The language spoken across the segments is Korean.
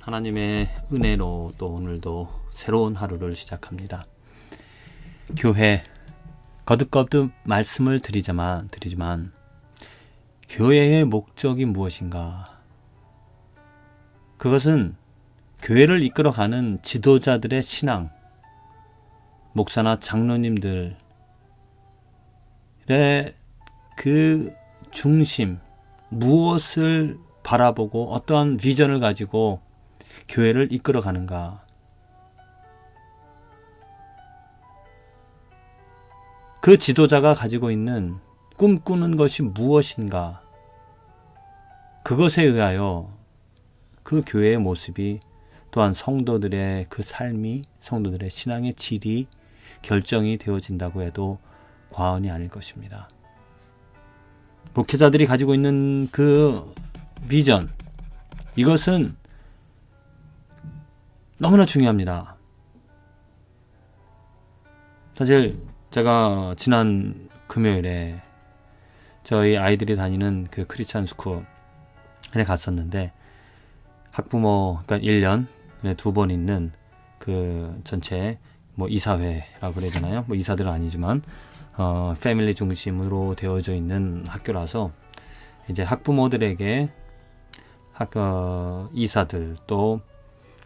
하나님의 은혜로 또 오늘도 새로운 하루를 시작합니다. 교회 거듭거듭 말씀을 드리지만 교회의 목적이 무엇인가? 그것은 교회를 이끌어가는 지도자들의 신앙, 목사나 장로님들의 그 중심, 무엇을 바라보고 어떠한 비전을 가지고 교회를 이끌어가는가. 그 지도자가 가지고 있는 꿈꾸는 것이 무엇인가. 그것에 의하여 그 교회의 모습이 또한 성도들의 그 삶이, 성도들의 신앙의 질이 결정이 되어진다고 해도 과언이 아닐 것입니다. 목회자들이 가지고 있는 그 비전, 이것은 너무나 중요합니다. 사실 제가 지난 금요일에 저희 아이들이 다니는 그 크리스찬 스쿨에 갔었는데, 학부모, 그러니까 1년에 2번 있는 그 전체 이사회라고 그래야 되나요? 이사들은 아니지만 패밀리 중심으로 되어져 있는 학교라서 이제 학부모들에게 이사들 또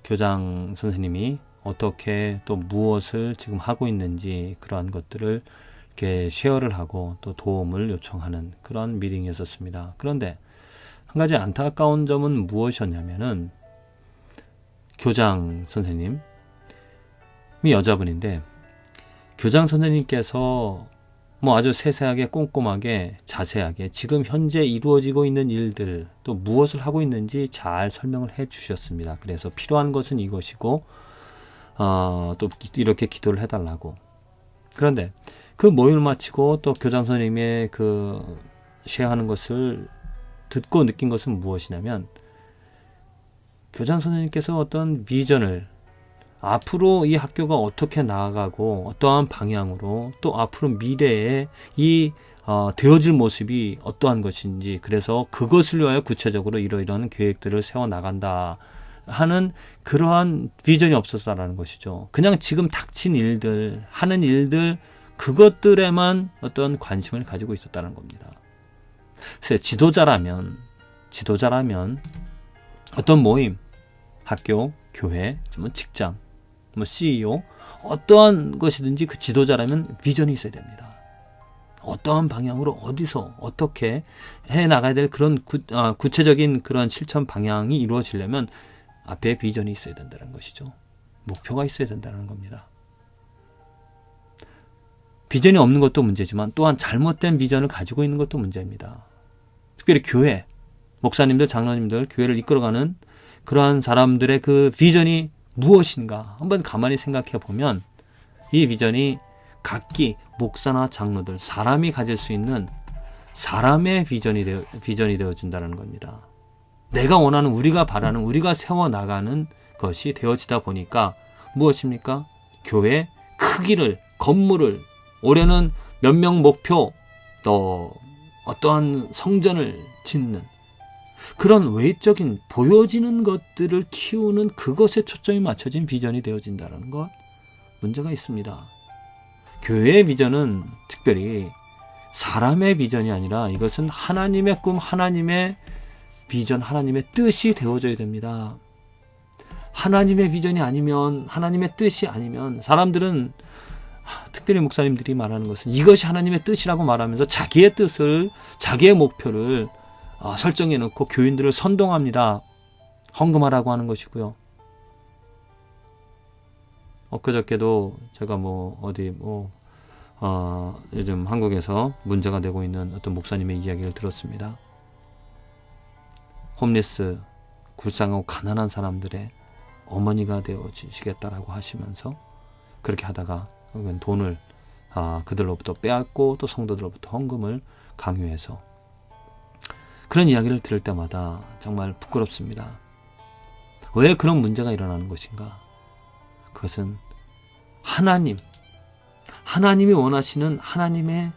교장 선생님이 어떻게 또 무엇을 지금 하고 있는지 그러한 것들을 이렇게 쉐어를 하고 또 도움을 요청하는 그런 미팅이었습니다. 그런데 한 가지 안타까운 점은 무엇이었냐면은, 교장 선생님이 여자분인데 교장 선생님께서 아주 세세하게 꼼꼼하게 자세하게 지금 현재 이루어지고 있는 일들 또 무엇을 하고 있는지 잘 설명을 해 주셨습니다. 그래서 필요한 것은 이것이고 또 이렇게 기도를 해달라고. 그런데 그 모임을 마치고 또 교장 선생님의 그 쉐어하는 것을 듣고 느낀 것은 무엇이냐면, 교장 선생님께서 어떤 비전을, 앞으로 이 학교가 어떻게 나아가고 어떠한 방향으로 또 앞으로 미래에 이 되어질 모습이 어떠한 것인지, 그래서 그것을 위하여 구체적으로 이러이러한 계획들을 세워나간다 하는 그러한 비전이 없었다라는 것이죠. 그냥 지금 닥친 일들, 하는 일들, 그것들에만 어떤 관심을 가지고 있었다는 겁니다. 그래서 지도자라면 어떤 모임, 학교, 교회, 직장, CEO, 어떠한 것이든지 그 지도자라면 비전이 있어야 됩니다. 어떠한 방향으로 어디서 어떻게 해나가야 될 그런 구체적인 그런 실천 방향이 이루어지려면 앞에 비전이 있어야 된다는 것이죠. 목표가 있어야 된다는 겁니다. 비전이 없는 것도 문제지만 또한 잘못된 비전을 가지고 있는 것도 문제입니다. 특별히 교회, 목사님들, 장로님들, 교회를 이끌어가는 그러한 사람들의 그 비전이 무엇인가 한번 가만히 생각해 보면, 이 비전이 각기 목사나 장로들, 사람이 가질 수 있는 사람의 비전이 되어준다는 겁니다. 내가 원하는, 우리가 바라는, 우리가 세워나가는 것이 되어지다 보니까 무엇입니까? 교회 크기를, 건물을, 올해는 몇 명 목표, 또 어떠한 성전을 짓는 그런 외적인 보여지는 것들을 키우는 그것에 초점이 맞춰진 비전이 되어진다는 것, 문제가 있습니다. 교회의 비전은 특별히 사람의 비전이 아니라 이것은 하나님의 꿈, 하나님의 비전, 하나님의 뜻이 되어져야 됩니다. 하나님의 비전이 아니면, 하나님의 뜻이 아니면, 사람들은 특별히 목사님들이 말하는 것은 이것이 하나님의 뜻이라고 말하면서 자기의 뜻을, 자기의 목표를 설정해 놓고 교인들을 선동합니다. 헌금하라고 하는 것이고요. 엊그저께도 제가 요즘 한국에서 문제가 되고 있는 어떤 목사님의 이야기를 들었습니다. 홈리스, 불쌍하고 가난한 사람들의 어머니가 되어주시겠다라고 하시면서 그렇게 하다가 돈을 그들로부터 빼앗고 또 성도들로부터 헌금을 강요해서, 그런 이야기를 들을 때마다 정말 부끄럽습니다. 왜 그런 문제가 일어나는 것인가? 그것은 하나님이 원하시는 하나님의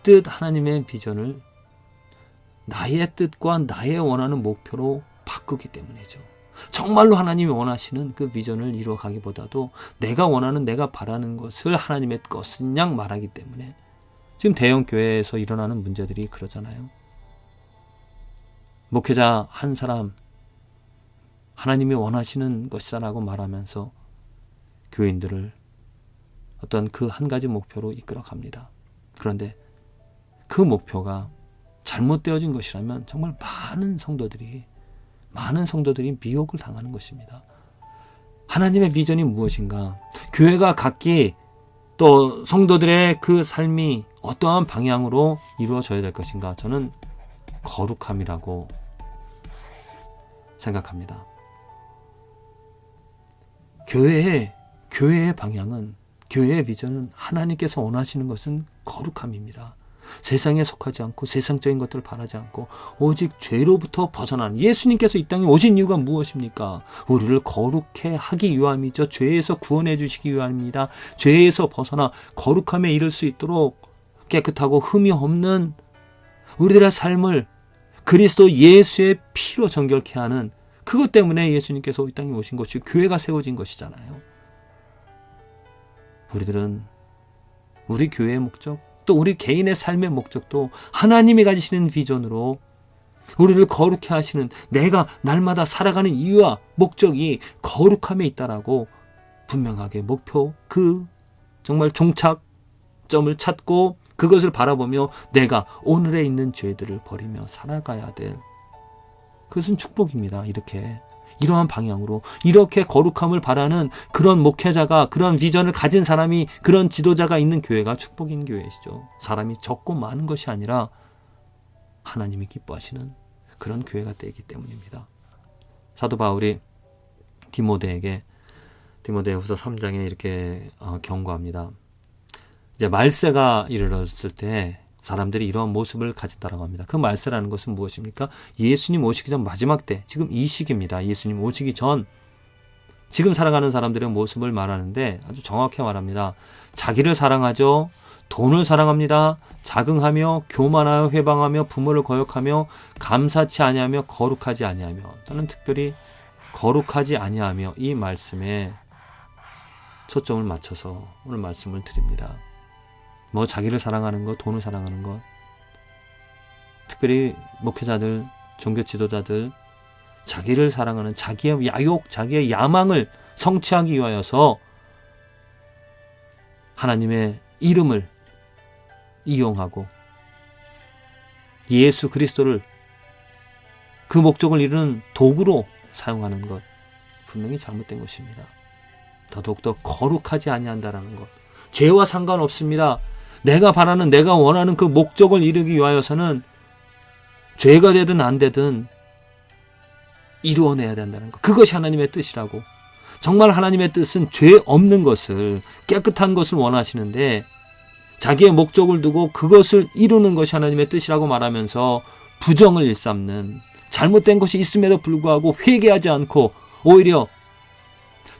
뜻, 하나님의 비전을 나의 뜻과 나의 원하는 목표로 바꾸기 때문이죠. 정말로 하나님이 원하시는 그 비전을 이루어가기보다도 내가 원하는, 내가 바라는 것을 하나님의 것인 양 말하기 때문에 지금 대형 교회에서 일어나는 문제들이 그러잖아요. 목회자 한 사람 하나님이 원하시는 것이다라고 말하면서 교인들을 어떤 그 한 가지 목표로 이끌어 갑니다. 그런데 그 목표가 잘못되어진 것이라면 정말 많은 성도들이 미혹을 당하는 것입니다. 하나님의 비전이 무엇인가? 교회가 각기 또 성도들의 그 삶이 어떠한 방향으로 이루어져야 될 것인가? 저는 거룩함이라고 생각합니다. 교회의 방향은, 교회의 비전은 하나님께서 원하시는 것은 거룩함입니다. 세상에 속하지 않고 세상적인 것들을 바라지 않고 오직 죄로부터 벗어나는, 예수님께서 이 땅에 오신 이유가 무엇입니까? 우리를 거룩해 하기 위함이죠. 죄에서 구원해 주시기 위함입니다. 죄에서 벗어나 거룩함에 이를 수 있도록 깨끗하고 흠이 없는 우리들의 삶을 그리스도 예수의 피로 정결케 하는, 그것 때문에 예수님께서 이 땅에 오신 것이 교회가 세워진 것이잖아요. 우리들은 우리 교회의 목적, 또 우리 개인의 삶의 목적도 하나님이 가지시는 비전으로 우리를 거룩해 하시는, 내가 날마다 살아가는 이유와 목적이 거룩함에 있다라고 분명하게 목표, 그 정말 종착점을 찾고 그것을 바라보며 내가 오늘에 있는 죄들을 버리며 살아가야 될, 그것은 축복입니다. 이러한 방향으로 이렇게 거룩함을 바라는 그런 목회자가, 그런 비전을 가진 사람이, 그런 지도자가 있는 교회가 축복인 교회이시죠. 사람이 적고 많은 것이 아니라 하나님이 기뻐하시는 그런 교회가 되기 때문입니다. 사도 바울이 디모데에게 디모데후서 3장에 이렇게 경고합니다. 이제 말세가 이르렀을 때 사람들이 이러한 모습을 가졌다라고 합니다. 그 말세라는 것은 무엇입니까? 예수님 오시기 전 마지막 때, 지금 이 시기입니다. 예수님 오시기 전 지금 살아가는 사람들의 모습을 말하는데 아주 정확히 말합니다. 자기를 사랑하죠. 돈을 사랑합니다. 자긍하며 교만하여 회방하며 부모를 거역하며 감사치 아니하며 거룩하지 아니하며, 저는 특별히 거룩하지 아니하며 이 말씀에 초점을 맞춰서 오늘 말씀을 드립니다. 자기를 사랑하는 것, 돈을 사랑하는 것, 특별히 목회자들, 종교 지도자들, 자기를 사랑하는, 자기의 야욕, 자기의 야망을 성취하기 위하여서 하나님의 이름을 이용하고 예수 그리스도를 그 목적을 이루는 도구로 사용하는 것, 분명히 잘못된 것입니다. 더더욱더 거룩하지 아니한다라는 것, 죄와 상관없습니다. 내가 바라는, 내가 원하는 그 목적을 이루기 위하여서는 죄가 되든 안 되든 이루어내야 된다는 것, 그것이 하나님의 뜻이라고. 정말 하나님의 뜻은 죄 없는 것을, 깨끗한 것을 원하시는데 자기의 목적을 두고 그것을 이루는 것이 하나님의 뜻이라고 말하면서 부정을 일삼는, 잘못된 것이 있음에도 불구하고 회개하지 않고 오히려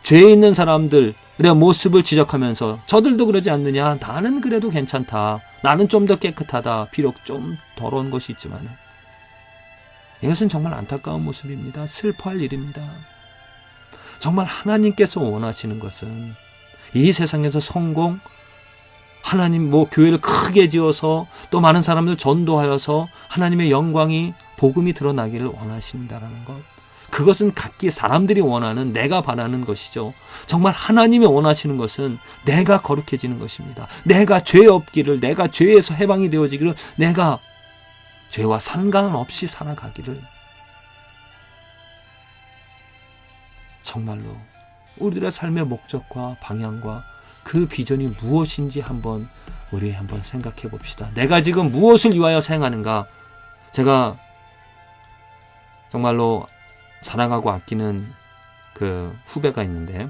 죄에 있는 사람들의 모습을 지적하면서 저들도 그러지 않느냐, 나는 그래도 괜찮다, 나는 좀 더 깨끗하다, 비록 좀 더러운 것이 있지만, 이것은 정말 안타까운 모습입니다. 슬퍼할 일입니다. 정말 하나님께서 원하시는 것은 이 세상에서 성공, 하나님 교회를 크게 지어서 또 많은 사람들 전도하여서 하나님의 영광이, 복음이 드러나기를 원하신다라는 것, 그것은 각기 사람들이 원하는, 내가 바라는 것이죠. 정말 하나님이 원하시는 것은 내가 거룩해지는 것입니다. 내가 죄 없기를, 내가 죄에서 해방이 되어지기를, 내가 죄와 상관없이 살아가기를, 정말로 우리들의 삶의 목적과 방향과 그 비전이 무엇인지 우리 한번 생각해 봅시다. 내가 지금 무엇을 위하여 사용하는가? 제가 정말로 사랑하고 아끼는 그 후배가 있는데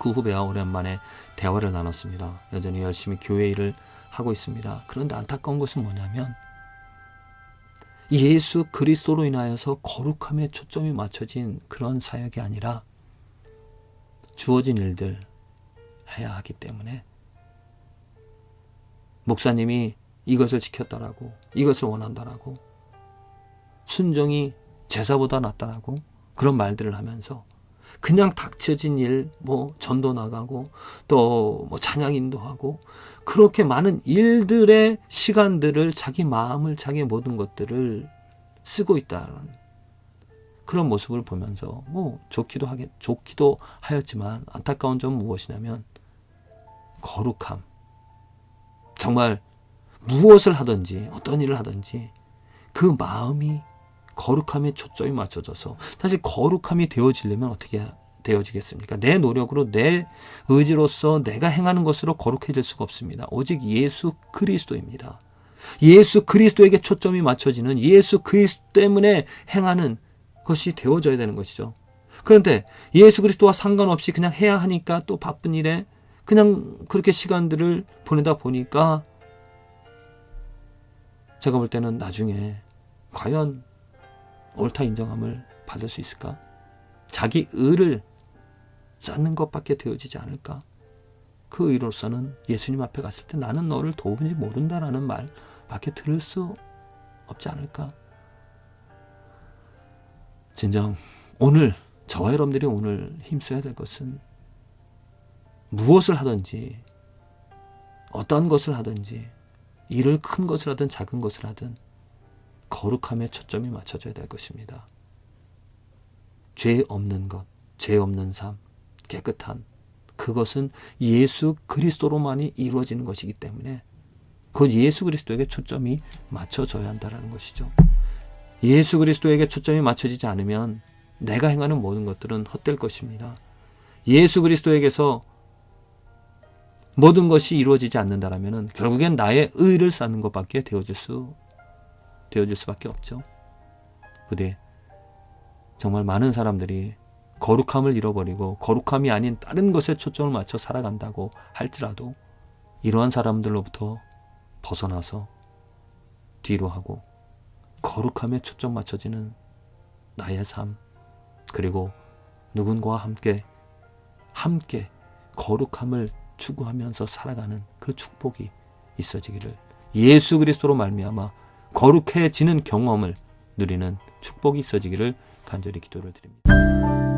그 후배와 오랜만에 대화를 나눴습니다. 여전히 열심히 교회 일을 하고 있습니다. 그런데 안타까운 것은 뭐냐면 예수 그리스도로 인하여서 거룩함에 초점이 맞춰진 그런 사역이 아니라 주어진 일들 해야 하기 때문에 목사님이 이것을 지켰다라고, 이것을 원한다라고, 순종이 제사보다 낫다라고 그런 말들을 하면서 그냥 닥쳐진 일, 뭐 전도 나가고 또 뭐 찬양 인도하고 그렇게 많은 일들의 시간들을 자기 마음을 자기 모든 것들을 쓰고 있다는 그런 모습을 보면서 뭐 좋기도 하였지만 안타까운 점은 무엇이냐면 거룩함. 정말 무엇을 하든지 어떤 일을 하든지 그 마음이 거룩함에 초점이 맞춰져서 사실 거룩함이 되어지려면 어떻게 되어지겠습니까? 내 노력으로 내 의지로서 내가 행하는 것으로 거룩해질 수가 없습니다. 오직 예수 그리스도입니다. 예수 그리스도에게 초점이 맞춰지는 예수 그리스도 때문에 행하는 것이 되어져야 되는 것이죠. 그런데 예수 그리스도와 상관없이 그냥 해야 하니까 또 바쁜 일에 그냥 그렇게 시간들을 보내다 보니까 제가 볼 때는 나중에 과연 옳다 인정함을 받을 수 있을까? 자기 의를 쌓는 것밖에 되어지지 않을까? 그 의로서는 예수님 앞에 갔을 때 나는 너를 도무지 모른다라는 말밖에 들을 수 없지 않을까? 진정 오늘 저와 여러분들이 오늘 힘써야 될 것은 무엇을 하든지 어떤 것을 하든지 일을 큰 것을 하든 작은 것을 하든 거룩함에 초점이 맞춰져야 될 것입니다. 죄 없는 것, 죄 없는 삶, 깨끗한 그것은 예수 그리스도로만이 이루어지는 것이기 때문에 그 예수 그리스도에게 초점이 맞춰져야 한다는 것이죠. 예수 그리스도에게 초점이 맞춰지지 않으면 내가 행하는 모든 것들은 헛될 것입니다. 예수 그리스도에게서 모든 것이 이루어지지 않는다면 결국엔 나의 의를 쌓는 것밖에 되어질 수밖에 없죠. 그런데 정말 많은 사람들이 거룩함을 잃어버리고 거룩함이 아닌 다른 것에 초점을 맞춰 살아간다고 할지라도 이러한 사람들로부터 벗어나서 뒤로 하고 거룩함에 초점 맞춰지는 나의 삶 그리고 누군가와 함께 거룩함을 추구하면서 살아가는 그 축복이 있어지기를 예수 그리스도로 말미암아 거룩해지는 경험을 누리는 축복이 있어지기를 간절히 기도를 드립니다.